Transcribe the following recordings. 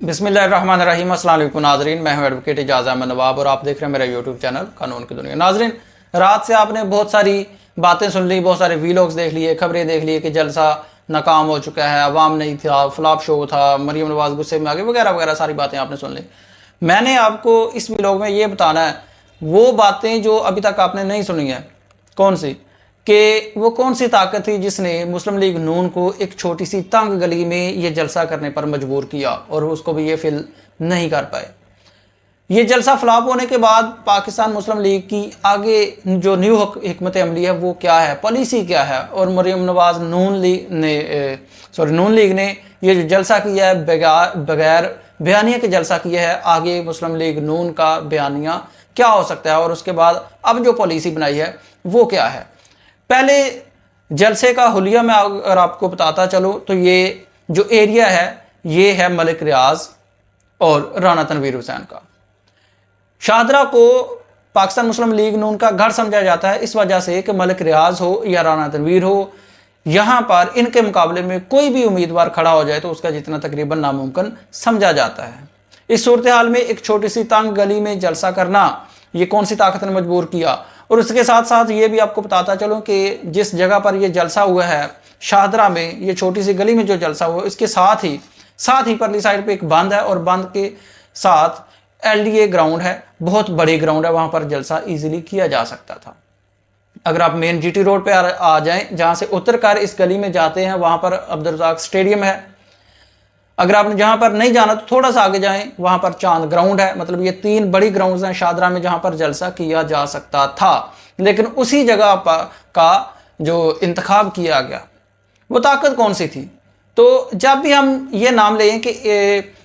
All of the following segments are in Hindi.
बिस्मिल्लाहिर्रहमानिर्रहीम। अस्सलाम वालेकुम नाजरीन, मैं हूं एडवोकेट इजाज़ अहमद नवाब और आप देख रहे हैं मेरा यूट्यूब चैनल कानून की दुनिया। नाजरीन, रात से आपने बहुत सारी बातें सुन ली, बहुत सारे वीलॉग्स देख लिए, खबरें देख लिए कि जलसा नाकाम हो चुका है, अवाम नहीं था, फ्लॉप शो था, मरीम नवाज गुस्से में आ गई, वगैरह वगैरह सारी बातें आपने सुन ली। मैंने आपको इस वीलॉग में ये बताना है वो बातें जो अभी तक आपने नहीं सुनी है। कौन सी? कि वो कौन सी ताकत थी जिसने मुस्लिम लीग नून को एक छोटी सी तंग गली में ये जलसा करने पर मजबूर किया और उसको भी ये फिल नहीं कर पाए। ये जलसा फ्लॉप होने के बाद पाकिस्तान मुस्लिम लीग की आगे जो न्यू हिकमत अमली है वो क्या है, पॉलिसी क्या है, और मरीम नवाज नून लीग ने ये जो जलसा किया है बगैर बयानिया के जलसा किया है, आगे मुस्लिम लीग नून का बयानिया क्या हो सकता है और उसके बाद अब जो पॉलिसी बनाई है वो क्या है। पहले जलसे का हुलिया मैं अगर आपको बताता चलो तो ये जो एरिया है ये है मलिक रियाज और राना तनवीर हुसैन का। शाहदरा को पाकिस्तान मुस्लिम लीग नून का घर समझा जाता है इस वजह से कि मलिक रियाज हो या राना तनवीर हो, यहां पर इनके मुकाबले में कोई भी उम्मीदवार खड़ा हो जाए तो उसका जितना तकरीबन नामुमकिन समझा जाता है। इस सूरत हाल में एक छोटी सी तंग गली में जलसा करना ये कौन सी ताकत ने मजबूर किया। और उसके साथ साथ ये भी आपको बताता चलूं कि जिस जगह पर यह जलसा हुआ है शाहदरा में, ये छोटी सी गली में जो जलसा हुआ है, इसके साथ ही परली साइड पे एक बंद है और बंद के साथ एलडीए ग्राउंड है, बहुत बड़ी ग्राउंड है, वहां पर जलसा इजीली किया जा सकता था। अगर आप मेन जीटी रोड पे आ जाएं, जहां से उतर कर इस गली में जाते हैं वहां पर अब्दुल रज़ाक स्टेडियम है। अगर आपने जहां पर नहीं जाना तो थोड़ा सा आगे जाएं, वहां पर चांद ग्राउंड है। मतलब ये तीन बड़ी ग्राउंड्स हैं शाहदरा में जहां पर जलसा किया जा सकता था, लेकिन उसी जगह का जो इंतखाब किया गया वो ताकत कौन सी थी। तो जब भी हम ये नाम लें कि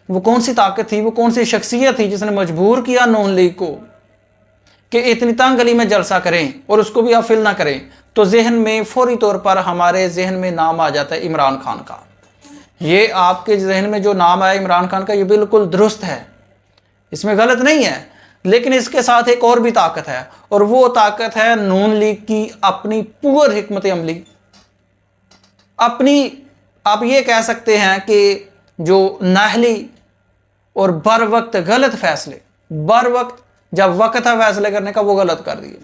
वो कौन सी ताकत थी, वो कौन सी शख्सियत थी जिसने मजबूर किया नून लीग को कि इतनी तंग गली में जलसा करें और उसको भी आप फिल ना करें, तो जहन में फौरी तौर पर हमारे जहन में नाम आ जाता है इमरान खान का। ये आपके जहन में जो नाम आया इमरान खान का ये बिल्कुल दुरुस्त है, इसमें गलत नहीं है, लेकिन इसके साथ एक और भी ताकत है और वो ताकत है नून लीग की अपनी पुअर हिकमत अमली। अपनी आप ये कह सकते हैं कि जो नाहली और बर वक्त गलत फैसले, बर वक्त जब वक्त था फैसले करने का वो गलत कर दिए।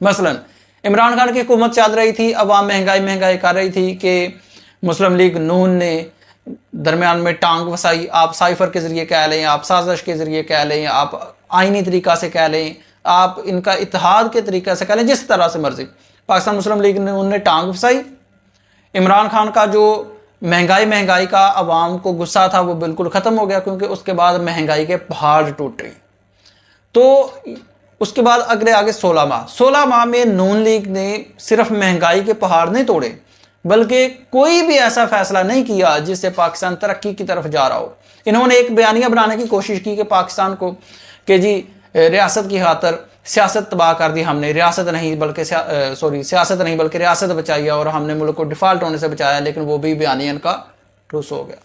मसलन इमरान खान की हुकूमत चल रही थी, अवाम महंगाई कर रही थी कि मुस्लिम लीग नून ने दरमियान में टांग वसाई। आप साइफर के जरिए कह लें, आप साजिश के जरिए कह लें, आप आईनी तरीका से कह लें, आप इनका इत्तेहाद के तरीके से कह लें, जिस तरह से मर्जी पाकिस्तान मुस्लिम लीग ने उनने टांग फसाई। इमरान खान का जो महंगाई का अवाम को गुस्सा था वो बिल्कुल ख़त्म हो गया, क्योंकि उसके बाद महंगाई के पहाड़ टूटे। तो उसके बाद अगले आगे 16 माह में नून लीग ने सिर्फ महंगाई के पहाड़ नहीं तोड़े, बल्कि कोई भी ऐसा फैसला नहीं किया जिससे पाकिस्तान तरक्की की तरफ जा रहा हो। इन्होंने एक बयानिया बनाने की कोशिश की कि पाकिस्तान को कि जी रियासत की खातर सियासत तबाह कर दी हमने, सियासत नहीं बल्कि रियासत बचाई और हमने मुल्क को डिफॉल्ट होने से बचाया, लेकिन वो भी बयानिया का ठुस हो गया।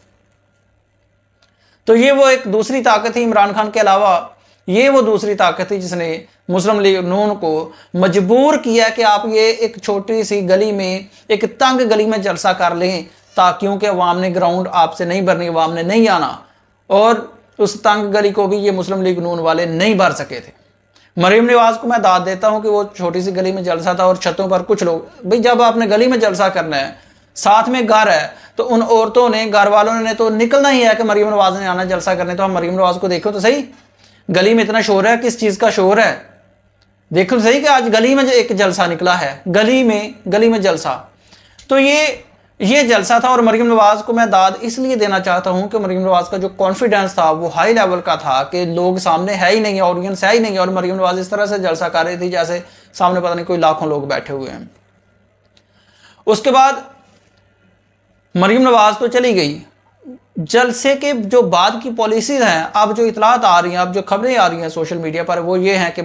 तो ये वो एक दूसरी ताकत थी इमरान खान के अलावा, ये वो दूसरी ताकत थी जिसने मुस्लिम लीग नून को मजबूर किया कि आप ये एक छोटी सी गली में, एक तंग गली में जलसा कर लें, ताकि क्योंकि अवाम ने ग्राउंड आपसे नहीं भरनी, अवाम ने नहीं आना, और उस तंग गली को भी ये मुस्लिम लीग नून वाले नहीं भर सके थे। मरीम नवाज को मैं दाद देता हूं कि वो छोटी सी गली में जलसा था और छतों पर कुछ लोग, भाई जब आपने गली में जलसा करना है, साथ में घर है, तो उन औरतों ने, घर वालों ने तो निकलना ही है कि मरीम नवाज ने आना जलसा करने। तो हम मरीम नवाज को देखो तो सही, गली में इतना शोर है, किस चीज का शोर है, देखो तो सही कि आज गली में एक जलसा निकला है, गली में जलसा। तो ये जलसा था। और मरीम नवाज को मैं दाद इसलिए देना चाहता हूं कि मरीम नवाज का जो कॉन्फिडेंस था वो हाई लेवल का था कि लोग सामने है ही नहीं, ऑडियंस है ही नहीं, और मरीम नवाज इस तरह से जलसा कर रही थी जैसे सामने पता नहीं कोई लाखों लोग बैठे हुए हैं। उसके बाद मरीम नवाज तो चली गई, जलसे के जो बाद की पॉलिसीज हैं, अब जो इतलात आ रही हैं, अब जो खबरें आ रही हैं सोशल मीडिया पर, वो ये हैं कि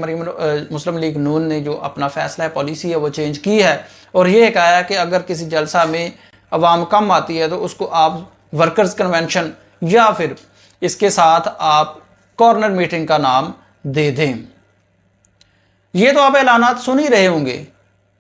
मुस्लिम लीग नून ने जो अपना फैसला है, पॉलिसी है, वो चेंज की है और ये कहा है कि अगर किसी जलसा में अवाम कम आती है तो उसको आप वर्कर्स कन्वेंशन या फिर इसके साथ आप कॉर्नर मीटिंग का नाम दे दें। ये तो आप ऐलानात सुन ही रहे होंगे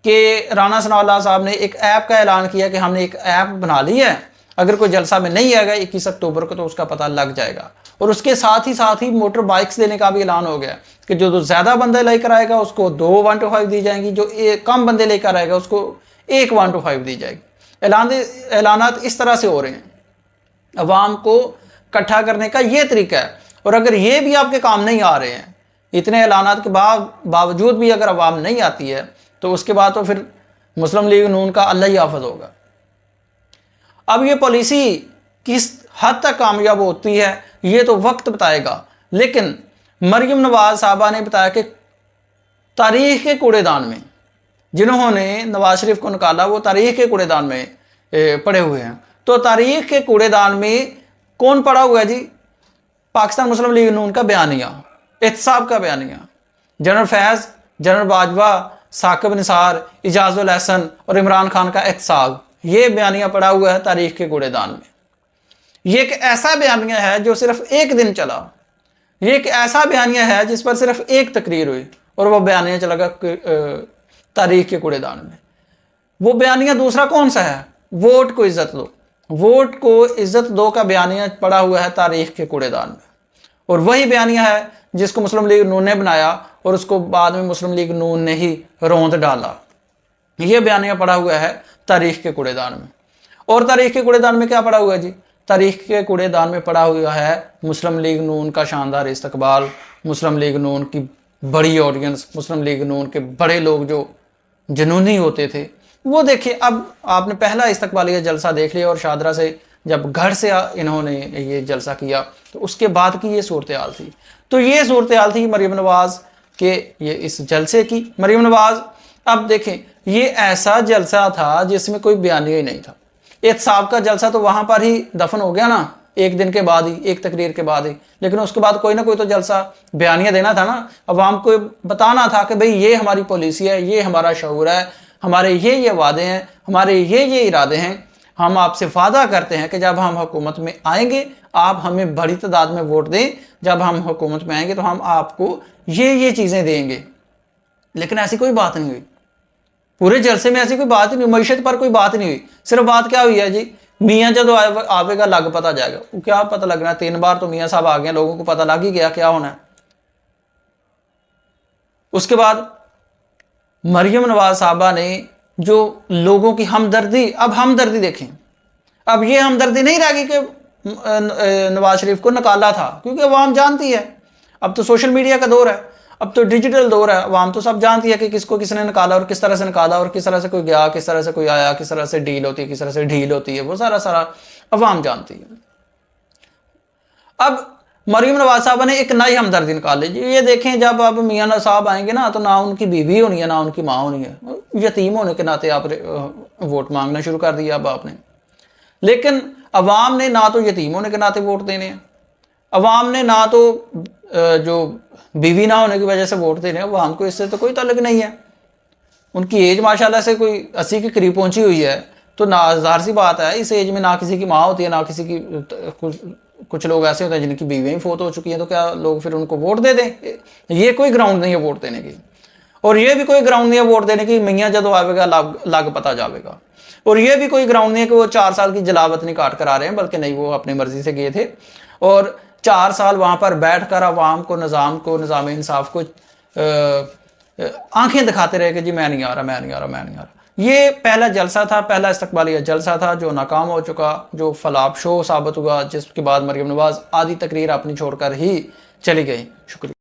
कि राना सनाउल्लाह साहब ने एक ऐप का ऐलान किया कि हमने एक ऐप बना ली है, अगर कोई जलसा में नहीं आएगा 21 अक्टूबर को तो उसका पता लग जाएगा। और उसके साथ ही मोटर बाइक्स देने का भी ऐलान हो गया कि जो ज़्यादा बंदे लेकर आएगा उसको 2 1-5 दी जाएंगी, जो कम बंदे लेकर आएगा उसको 1 1-5 दी जाएगी। ऐलानात इस तरह से हो रहे हैं, अवाम को इकट्ठा करने का ये तरीका है। और अगर ये भी आपके काम नहीं आ रहे हैं, इतने ऐलानात के बावजूद भी अगर अवाम नहीं आती है, तो उसके बाद तो फिर मुस्लिम लीग नून का अल्लाह ही हाफ़िज़ होगा। अब ये पॉलिसी किस हद तक कामयाब होती है ये तो वक्त बताएगा, लेकिन मरियम नवाज साहबा ने बताया कि तारीख के कूड़ेदान में जिन्होंने नवाज शरीफ को निकाला वो तारीख के कूड़ेदान में पड़े हुए हैं। तो तारीख के कूड़ेदान में कौन पड़ा हुआ है जी? पाकिस्तान मुस्लिम लीग नून का बयानिया, एहतसाब का बयानिया, जनरल फैज़, जनरल बाजवा, साकिब निसार, इजाजुल हसन और इमरान खान का एहतसाब, ये बयानिया पड़ा हुआ है तारीख के कूड़ेदान में। ये एक ऐसा बयानिया है जो सिर्फ एक दिन चला, ये एक ऐसा बयानिया है जिस पर सिर्फ एक तकरीर हुई और वह बयानिया चला गया तारीख के कूड़ेदान में। वो बयानिया दूसरा कौन सा है? वोट को इज्जत दो, वोट को इज्जत दो का बयानिया पड़ा हुआ है तारीख के कूड़ेदान में। और वही बयानिया है जिसको मुस्लिम लीग नून ने बनाया और उसको बाद में मुस्लिम लीग नून ने ही रौंद डाला। ये बयानिया पड़ा हुआ है तारीख के कूड़ेदान में। और तारीख के कूड़ेदान में क्या पड़ा हुआ है जी? तारीख के कूड़ेदान में पड़ा हुआ है मुस्लिम लीग नून का शानदार इस्तकबाल, मुस्लिम लीग नून की बड़ी ऑडियंस, मुस्लिम लीग नून के बड़े लोग जो जुनूनी होते थे वो देखिए। अब आपने पहला इस्तकबालिया जलसा देख लिया और शादरा से जब घर से इन्होंने ये जलसा किया तो उसके बाद की ये सूरत हाल थी। तो ये सूरत हाल थी मरियम नवाज के ये इस जलसे की। मरियम नवाज, अब देखें, ये ऐसा जलसा था जिसमें कोई बयानिया ही नहीं था। एहतसाब का जलसा तो वहां पर ही दफन हो गया ना, एक दिन के बाद ही, एक तकरीर के बाद ही, लेकिन उसके बाद कोई ना कोई तो जलसा बयानिया देना था ना, अवाम को बताना था कि भाई ये हमारी पॉलिसी है, ये हमारा शऊर है, हमारे ये वादे हैं, हमारे ये इरादे हैं। हम आपसे वादा करते हैं कि जब हम हुकूमत में आएंगे आप हमें बड़ी तादाद में वोट दें, जब हम हुकूमत में आएंगे तो हम आपको ये चीज़ें देंगे। लेकिन ऐसी कोई बात नहीं हुई, पूरे जलसे में ऐसी कोई बात नहीं, मईशत पर कोई बात नहीं हुई। सिर्फ बात क्या हुई है जी? मियाँ जब आवेगा लग पता जाएगा। वो क्या पता लगना है? 3 बार तो मियाँ साहब आ गए, लोगों को पता लग ही गया क्या होना है। उसके बाद मरियम नवाज साहबा ने जो लोगों की हमदर्दी, अब हमदर्दी देखें, अब ये हमदर्दी नहीं रह गई कि नवाज शरीफ को निकाला था, क्योंकि अवाम जानती है अब तो सोशल मीडिया का दौर है, अब तो डिजिटल दौर है, अवाम तो सब जानती है कि किसको किसने निकाला और किस तरह से निकाला और किस तरह से कोई गया, किस तरह से कोई आया, किस तरह से डील होती है, किस तरह से ढील होती है, वो सारा अवाम जानती है। अब मरियम नवाज साहबा ने एक नई हमदर्दी निकाल ली। ये देखें, जब अब मियाँ साहब आएंगे ना तो ना उनकी बीवी होनी है ना उनकी माँ होनी है, यतीम होने के नाते आप वोट मांगना शुरू कर दिया अब आपने। लेकिन अवाम ने ना तो यतीम होने के नाते वोट देने हैं, अवाम ने ना तो जो बीवी ना होने की वजह से वोट देने हैं, अवाम को इससे तो कोई ताल्लुक नहीं है। उनकी एज माशाल्लाह से कोई 80 के करीब पहुंची हुई है, तो ना ज़ाहिर सी बात है इस एज में ना किसी की माँ होती है ना किसी की, कुछ लोग ऐसे होते हैं जिनकी बीवियाँ ही फोत हो चुकी हैं, तो क्या लोग फिर उनको वोट दे दें? ये कोई ग्राउंड नहीं है वोट देने की, और ये भी कोई ग्राउंड नहीं है वोट देने की मियाँ जब आवेगा लग पता जावेगा। और ये भी कोई ग्राउंड नहीं है कि वो 4 साल की जलावत नहीं काट कर आ रहे हैं, बल्कि नहीं, वो अपनी मर्जी से गए थे और 4 साल वहाँ पर बैठ कर आवाम को, निज़ाम इंसाफ को आंखें दिखाते रहे कि जी मैं नहीं आ रहा, मैं नहीं आ रहा, मैं नहीं आ रहा। ये पहला जलसा था, पहला इस्तकबालिया जलसा था जो नाकाम हो चुका, जो फलाप शो साबित हुआ, जिसके बाद मरियम नवाज आधी तकरीर अपनी छोड़कर ही चली गई। शुक्रिया।